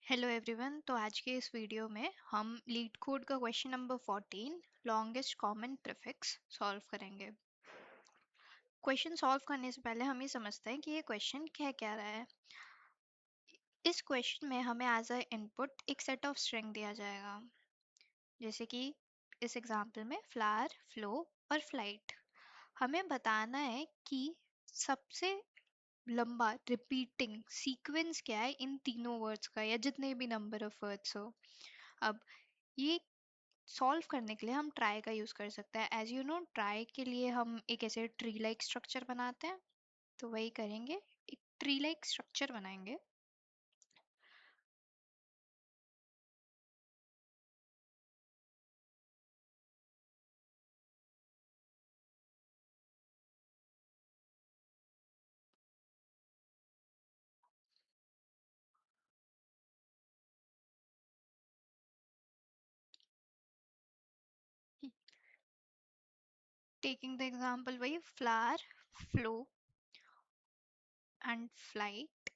Hello everyone. तो आज के इस वीडियो में हम लीड कोड का question number 14 longest common prefix solve करेंगे। क्वेश्चन सॉल्व करने से पहले हम ये समझते हैं कि ये क्वेश्चन क्या कह रहा है। इस क्वेश्चन में हमें एज अ इनपुट एक सेट ऑफ स्ट्रिंग दिया जाएगा, जैसे कि इस एग्जांपल में फ्लावर, फ्लो और फ्लाइट। हमें बताना है कि सबसे लंबा रिपीटिंग सीक्वेंस क्या है इन तीनों वर्ड्स का, या जितने भी नंबर ऑफ वर्ड्स हो। अब ये सॉल्व करने के लिए हम ट्राई का यूज़ कर सकते हैं। एज यू नो, ट्राई के लिए हम एक ऐसे ट्री लाइक स्ट्रक्चर बनाते हैं, तो वही करेंगे, एक ट्री लाइक स्ट्रक्चर बनाएंगे। टेकिंग द एग्जांपल, वही flower, flow and flight.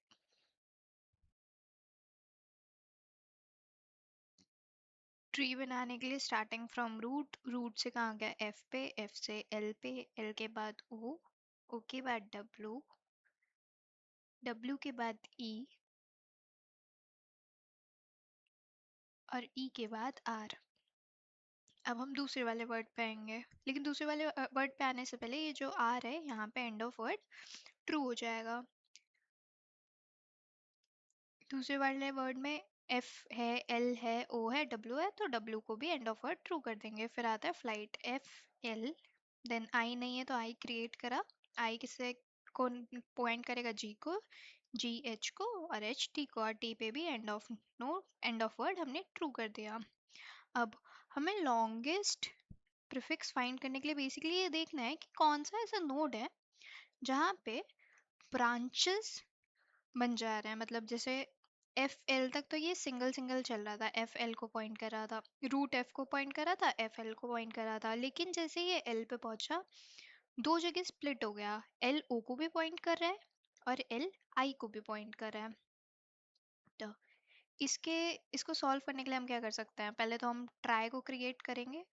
Tree बनाने के लिए स्टार्टिंग फ्रॉम रूट, रूट से कहाँ गया एफ पे, एफ से एल पे, एल के बाद ओ, ओ के बाद डब्ल्यू, डब्ल्यू के बाद ई और ई के बाद आर। अब हम दूसरे वाले वर्ड पे आएंगे, लेकिन दूसरे वाले वर्ड पे आने से पहले ये जो आर है यहाँ पे एंड ऑफ वर्ड ट्रू हो जाएगा। दूसरे वाले वर्ड में एफ है, एल है, ओ है, डब्ल्यू है, तो डब्ल्यू को भी एंड ऑफ वर्ड ट्रू कर देंगे। फिर आता है flight, F L, then I नहीं है तो आई क्रिएट करा, आई किससे को पॉइंट करेगा, जी को, जी एच को और एच टी को, और टी पे भी end of no end of word हमने ट्रू कर दिया। अब हमें लॉन्गेस्ट प्रीफिक्स फाइंड करने के लिए बेसिकली ये देखना है कि कौन सा ऐसा नोड है जहाँ पे ब्रांचेस बन जा रहे हैं। मतलब जैसे एफ एल तक तो ये सिंगल सिंगल चल रहा था, एफ एल को पॉइंट कर रहा था, रूट एफ को पॉइंट कर रहा था, एफ एल को पॉइंट कर रहा था। लेकिन जैसे ये एल पे पहुंचा, दो जगह स्प्लिट हो गया, एल ओ को भी पॉइंट कर रहा है और एल आई को भी पॉइंट कर रहा है। तो इसके इसको सॉल्व करने के लिए हम क्या कर सकते हैं, पहले तो हम ट्राई को क्रिएट करेंगे,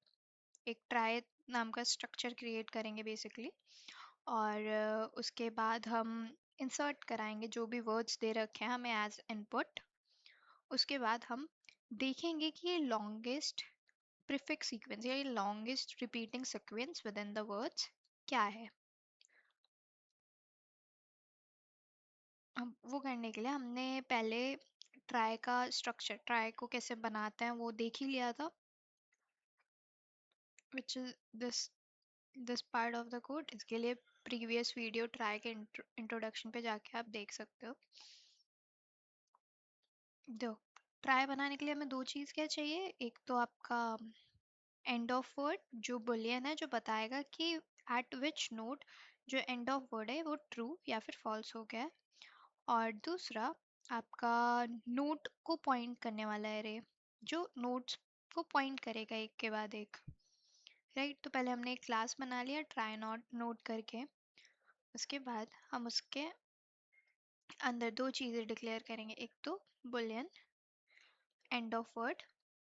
एक ट्राई नाम का स्ट्रक्चर क्रिएट करेंगे बेसिकली। और उसके बाद हम इंसर्ट कराएंगे जो भी वर्ड्स दे रखे हैं हमें एज इनपुट। उसके बाद हम देखेंगे कि ये लॉन्गेस्ट प्रीफिक्स सीक्वेंस या ये longest repeating sequence with in the words क्या है। अब वो करने के लिए हमने पहले ट्राई का स्ट्रक्चर, ट्राई को कैसे बनाते हैं वो देख ही लिया था, which is this part of the code. इसके लिए प्रीवियस वीडियो ट्राई के इंट्रोडक्शन पे जाके आप देख सकते हो। दो ट्राई बनाने के लिए हमें दो चीज़ क्या चाहिए, एक तो आपका एंड ऑफ वर्ड जो बुलियन है, जो बताएगा कि एट विच नोट जो एंड ऑफ वर्ड है वो ट्रू या फिर फॉल्स हो गया है। और दूसरा आपका नोट को पॉइंट करने वाला एरे, जो नोट्स को पॉइंट करेगा एक के बाद एक। राइट, तो पहले हमने एक क्लास बना लिया ट्राई नोट नोट करके। उसके बाद हम उसके अंदर दो चीज़ें डिक्लेयर करेंगे, एक तो बुलियन एंड ऑफ वर्ड,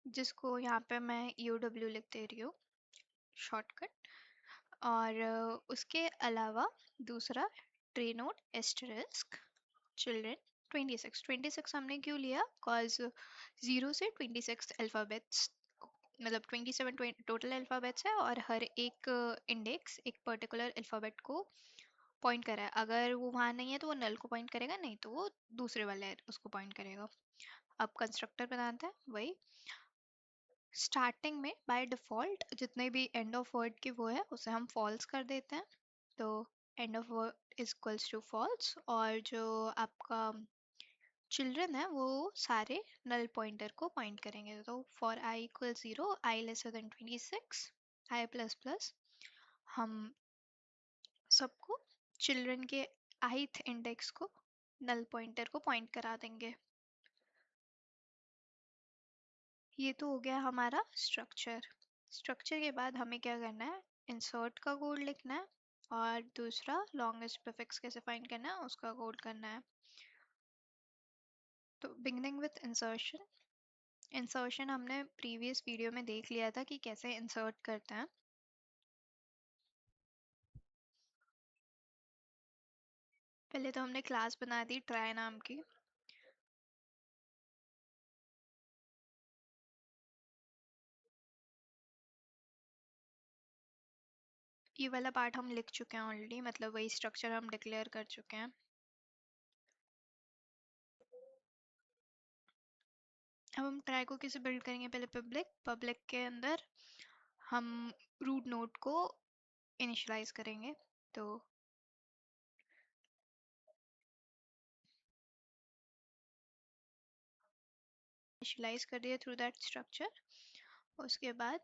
जिसको यहाँ पे मैं यू डब्ल्यू लिख दे रही हूँ शॉर्टकट। और उसके अलावा दूसरा ट्री नोट एस्टरिस्क चिल्ड्रन 26। 26 हमने क्यों लिया, कॉज 0 से 26 अल्फ़ाबेट्स, मतलब 27 टोटल अल्फ़ाबेट्स है और हर एक इंडेक्स एक पर्टिकुलर अल्फ़ाबेट को पॉइंट कर रहा है। अगर वो वहाँ नहीं है तो वो नल को पॉइंट करेगा, नहीं तो वो दूसरे वाले उसको पॉइंट करेगा। अब कंस्ट्रक्टर बनाते हैं, वही स्टार्टिंग में बाय डिफ़ॉल्ट जितने भी एंड ऑफ वर्ड के वो है उसे हम फॉल्स कर देते हैं, तो end of word is equals to false. और जो आपका चिल्ड्रन है वो सारे नल पॉइंटर को पॉइंट करेंगे, तो for I equal 0, I lesser than 26, I plus plus, हम सबको चिल्ड्रन के ith इंडेक्स को नल पॉइंटर को पॉइंट करा देंगे। ये तो हो गया हमारा स्ट्रक्चर। स्ट्रक्चर के बाद हमें क्या करना है, इंसर्ट का कोड लिखना है और दूसरा लॉन्गेस्ट प्रीफिक्स कैसे फाइंड करना है उसका कोड करना है। तो बिगनिंग विथ इंसर्शन। इंसर्शन हमने प्रीवियस वीडियो में देख लिया था कि कैसे इंसर्ट करते हैं। पहले तो हमने क्लास बना दी ट्राई नाम की। ये वाला पार्ट हम लिख चुके हैं ऑलरेडी, मतलब वही स्ट्रक्चर हम डिक्लेयर कर चुके हैं। अब हम ट्राई को कैसे बिल्ड करेंगे, पहले पब्लिक, पब्लिक के अंदर हम रूट नोड को इनिशियलाइज करेंगे। तो इनिशियलाइज कर दिया थ्रू दैट स्ट्रक्चर। उसके बाद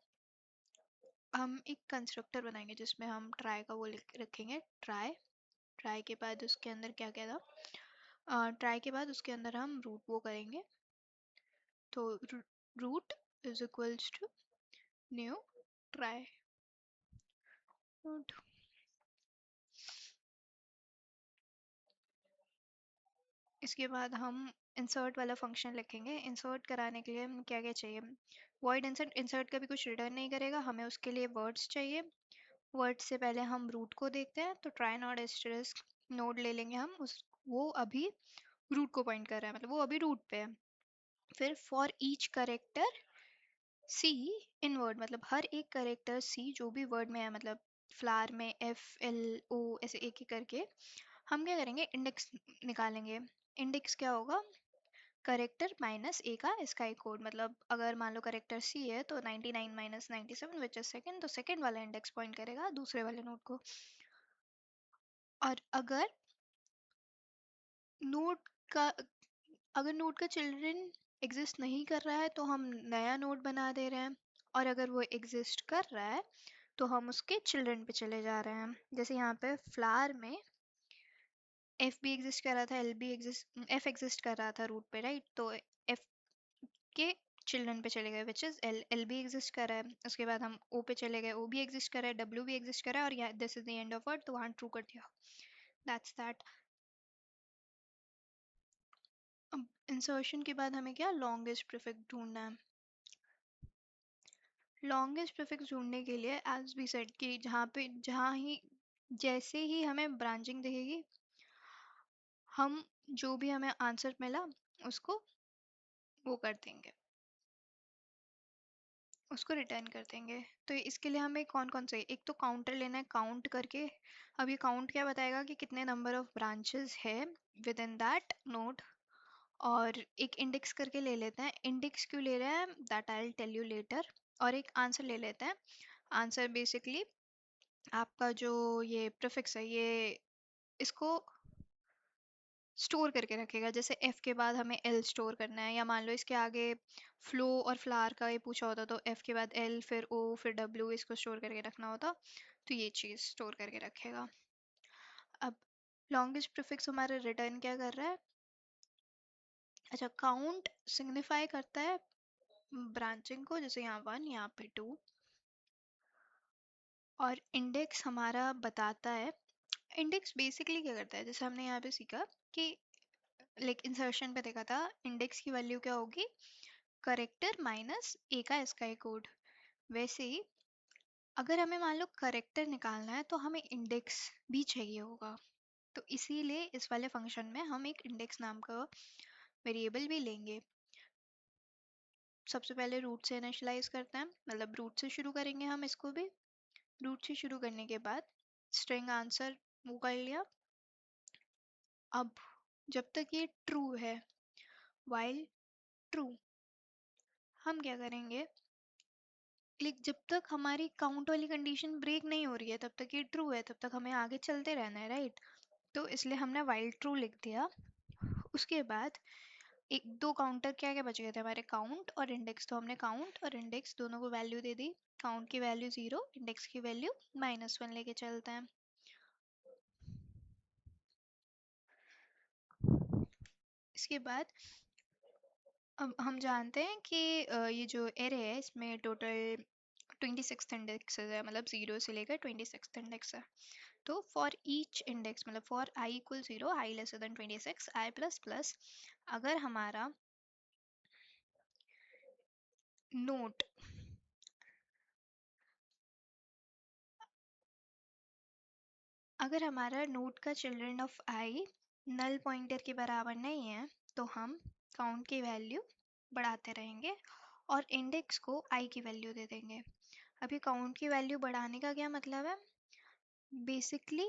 हम एक कंस्ट्रक्टर बनाएंगे जिसमें हम ट्राई का वो रखेंगे, ट्राई। ट्राई के बाद उसके अंदर क्या क्या था, ट्राई के बाद उसके अंदर हम रूट वो करेंगे। तो root is equals to new trie root. इसके बाद हम इंसर्ट वाला फंक्शन लिखेंगे। इंसर्ट कराने के लिए हम क्या क्या चाहिए, वॉइड इंसर्ट। इंसर्ट कभी कुछ रिटर्न नहीं करेगा, हमें उसके लिए वर्ड्स चाहिए। वर्ड से पहले हम रूट को देखते हैं, तो ट्राई नॉट एस्टरिस्क नोड ले लेंगे हम उस, वो अभी रूट को पॉइंट कर रहा है, मतलब वो अभी रूट पे है। फिर for each character C in word, मतलब हर एक करेक्टर सी जो भी वर्ड में है, मतलब फ्लावर में एफ एल ओ ऐसे एक एक करके हम क्या करेंगे, इंडेक्स निकालेंगे। इंडेक्स क्या होगा, करेक्टर माइनस ए का स्काई कोड। मतलब अगर मान लो करेक्टर सी है तो 99 माइनस 97 विच इज सेकंड, तो सेकंड वाला इंडेक्स पॉइंट करेगा दूसरे वाले नोड को। और नोड का अगर नोड का चिल्ड्रन एग्जिस्ट नहीं कर रहा है तो हम नया नोड बना दे रहे हैं, और अगर वो एग्जिस्ट कर रहा है तो हम उसके चिल्ड्रन पे चले जा रहे हैं। जैसे यहाँ पे फ्लावर में एफ भी एग्जिस्ट कर रहा था, एल भी एग्जिस्ट, एफ एग्जिस्ट कर रहा था रूट पे, राइट। तो एफ के चिल्ड्रन पे चले गए विच इज एल। एल भी एग्जिस्ट कर रहा है, उसके बाद हम ओ पे चले गए, ओ भी एग्जिस्ट कर रहा है, डब्ल्यू भी एग्जिस्ट कर रहा है, और यहाँ this is the end of word, तो वहाँ ट्रू कर दिया। That's that. अब इंसर्शन के बाद हमें क्या लॉन्गेस्ट प्रीफिक्स ढूंढना है। लॉन्गेस्ट प्रीफिक्स ढूंढने के लिए एज वी सेड कि जहाँ ही जैसे ही हमें ब्रांचिंग दिखेगी, हम जो भी हमें आंसर मिला उसको वो कर देंगे, उसको रिटर्न कर देंगे। तो इसके लिए हमें कौन कौन से, एक तो काउंटर लेना है, काउंट करके। अब ये काउंट क्या बताएगा कि कितने नंबर ऑफ ब्रांचेस है विद इन दैट नोड। और एक इंडेक्स करके ले लेते हैं। इंडेक्स क्यों ले रहे हैं that I will tell you later. और एक आंसर ले लेते हैं। आंसर बेसिकली आपका जो ये प्रीफिक्स है, ये इसको स्टोर करके रखेगा। जैसे एफ के बाद हमें एल स्टोर करना है, या मान लो इसके आगे फ्लो और फ्लावर का ये पूछा होता तो एफ के बाद एल फिर ओ फिर डब्ल्यू इसको स्टोर करके रखना होता, तो ये चीज़ स्टोर करके रखेगा। अब लॉन्गेस्ट प्रीफिक्स हमारा रिटर्न क्या कर रहा है, अच्छा काउंट सिग्निफाई करता है ब्रांचिंग को, जैसे यहाँ 1 यहाँ पे 2। और इंडेक्स हमारा बताता है, इंडेक्स बेसिकली क्या करता है, जैसे हमने यहाँ पे सीखा कि लाइक इंसर्शन पे देखा था, इंडेक्स की वैल्यू क्या होगी, करेक्टर माइनस ए का स्काई कोड। वैसे ही अगर हमें मान लो करेक्टर निकालना है तो हमें इंडेक्स भी चाहिए होगा। तो इसीलिए इस वाले फंक्शन में हम एक इंडेक्स नाम का वेरिएबल भी लेंगे। सबसे पहले रूट से इनिशियलाइज करते हैं, मतलब रूट से शुरू करेंगे हम इसको भी। रूट से शुरू करने के बाद स्ट्रिंग आंसर वो कर लिया। अब जब तक ये ट्रू है, वाइल ट्रू, हम क्या करेंगे, लाइक जब तक हमारी काउंट वाली कंडीशन ब्रेक नहीं हो रही है तब तक ये ट्रू है, तब तक हमें आगे चलते रहना है, राइट। तो इसलिए हमने वाइल ट्रू लिख दिया। उसके बाद एक दो काउंटर क्या क्या बच गए थे हमारे, काउंट और इंडेक्स। तो हमने काउंट और इंडेक्स दोनों को वैल्यू दे दी। काउंट की वैल्यू 0, इंडेक्स की वैल्यू -1 लेके चलते हैं। इसके बाद अब हम जानते हैं कि ये जो एरे है इसमें टोटल 26 इंडेक्सेस है, मतलब 0 से लेकर 26 इंडेक्स है। तो फॉर ईच इंडेक्स मतलब for I equal 0, I lesser than 26, I plus plus, अगर हमारा नोट अगर हमारा नोट का children of I null pointer के बराबर नहीं है तो हम काउंट की वैल्यू बढ़ाते रहेंगे और इंडेक्स को आई की वैल्यू दे देंगे। अभी काउंट की वैल्यू बढ़ाने का क्या मतलब है? बेसिकली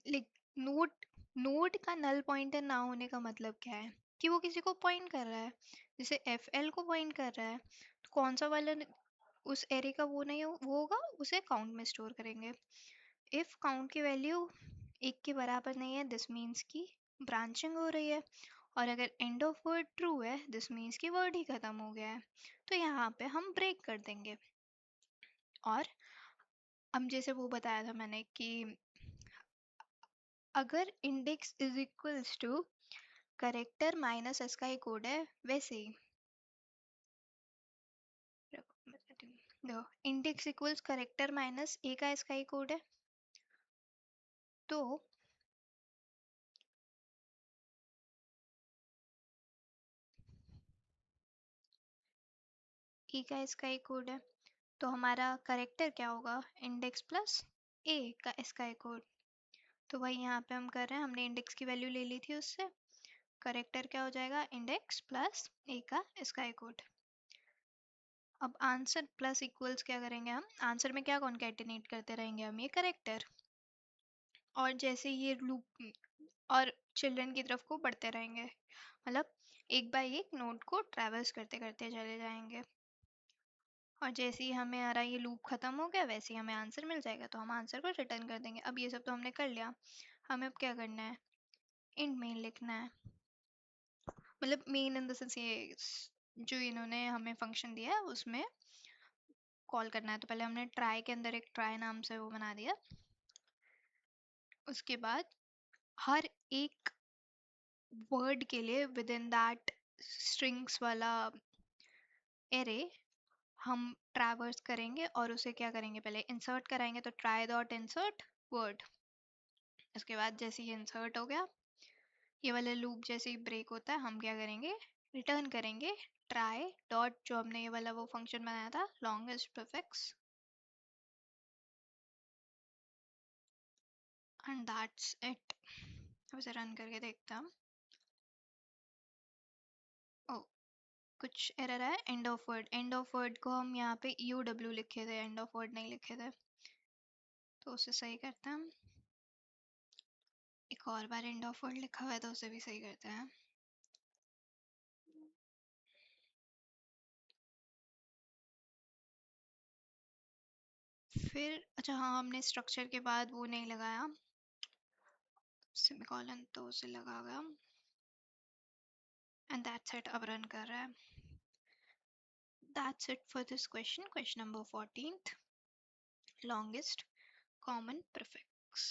लाइक नोट नोट का नल पॉइंटर ना होने का मतलब क्या है कि वो किसी को पॉइंट कर रहा है, जैसे एफ एल को पॉइंट कर रहा है, तो कौन सा वाला उस एरे का वो नहीं वो होगा, उसे काउंट में स्टोर करेंगे। इफ काउंट की वैल्यू एक के बराबर नहीं है दिस मीन्स की ब्रांचिंग हो रही है, और अगर एंड ऑफ वर्ड ट्रू है दिस मीन्स की वर्ड ही खत्म हो गया है, तो यहाँ पे हम ब्रेक कर देंगे। और हम जैसे वो बताया था मैंने कि अगर index is equals to character minus S का ही कोड है, वैसे ही देखो index equals character minus A का एस का ही कोड है, तो ई का इसका एक कोड है, तो हमारा करेक्टर क्या होगा, इंडेक्स प्लस ए का इसका एक कोड। तो वही यहाँ पे हम कर रहे हैं, हमने इंडेक्स की वैल्यू ले ली थी उससे, करेक्टर क्या हो जाएगा इंडेक्स प्लस ए का इसका एक कोड। अब आंसर प्लस इक्वल्स क्या करेंगे, हम आंसर में क्या कॉन्केटिनेट करते रहेंगे, हम ये करेक्टर, और जैसे ये लूप और चिल्ड्रन की तरफ को बढ़ते रहेंगे, मतलब एक बाय एक नोड को ट्रैवर्स करते करते चले जाएंगे, और जैसे ही हमें आ रहा ये लूप खत्म हो गया वैसे ही हमें आंसर मिल जाएगा, तो हम आंसर को रिटर्न कर देंगे। अब ये सब तो हमने कर लिया, हमें अब क्या करना है, इंट मेन लिखना है, मतलब मेन इन द सेंस ये जो इन्होंने हमें फंक्शन दिया है उसमें कॉल करना है। तो पहले हमने ट्राई के अंदर एक ट्राई नाम से वो बना दिया, उसके बाद हर एक वर्ड के लिए विद इन दैट स्ट्रिंग्स वाला एरे हम ट्रैवर्स करेंगे और उसे क्या करेंगे, पहले इंसर्ट कराएंगे, तो ट्राई डॉट इंसर्ट वर्ड। उसके बाद जैसे ही इंसर्ट हो गया, ये वाला लूप जैसे ही ब्रेक होता है हम क्या करेंगे, रिटर्न करेंगे ट्राई डॉट जो हमने ये वाला वो फंक्शन बनाया था longest prefix, and that's it. अब इसे रन करके देखता हूँ। ओ कुछ एरर है, and of word, and of word को हम यहाँ पे यू डब्ल्यू लिखे थे, एंड ऑफ वर्ड नहीं लिखे थे, तो उसे सही करते हैं। एक और बार एंड ऑफ वर्ड लिखा हुआ है तो उसे भी सही करते हैं। फिर अच्छा हाँ, हमने स्ट्रक्चर के बाद वो नहीं लगाया सेमीकोलन, तो उसे लगा गया, एंड दैट्स इट। अब रन कर रहा है। That's it for this question, question number 14th, longest common prefix.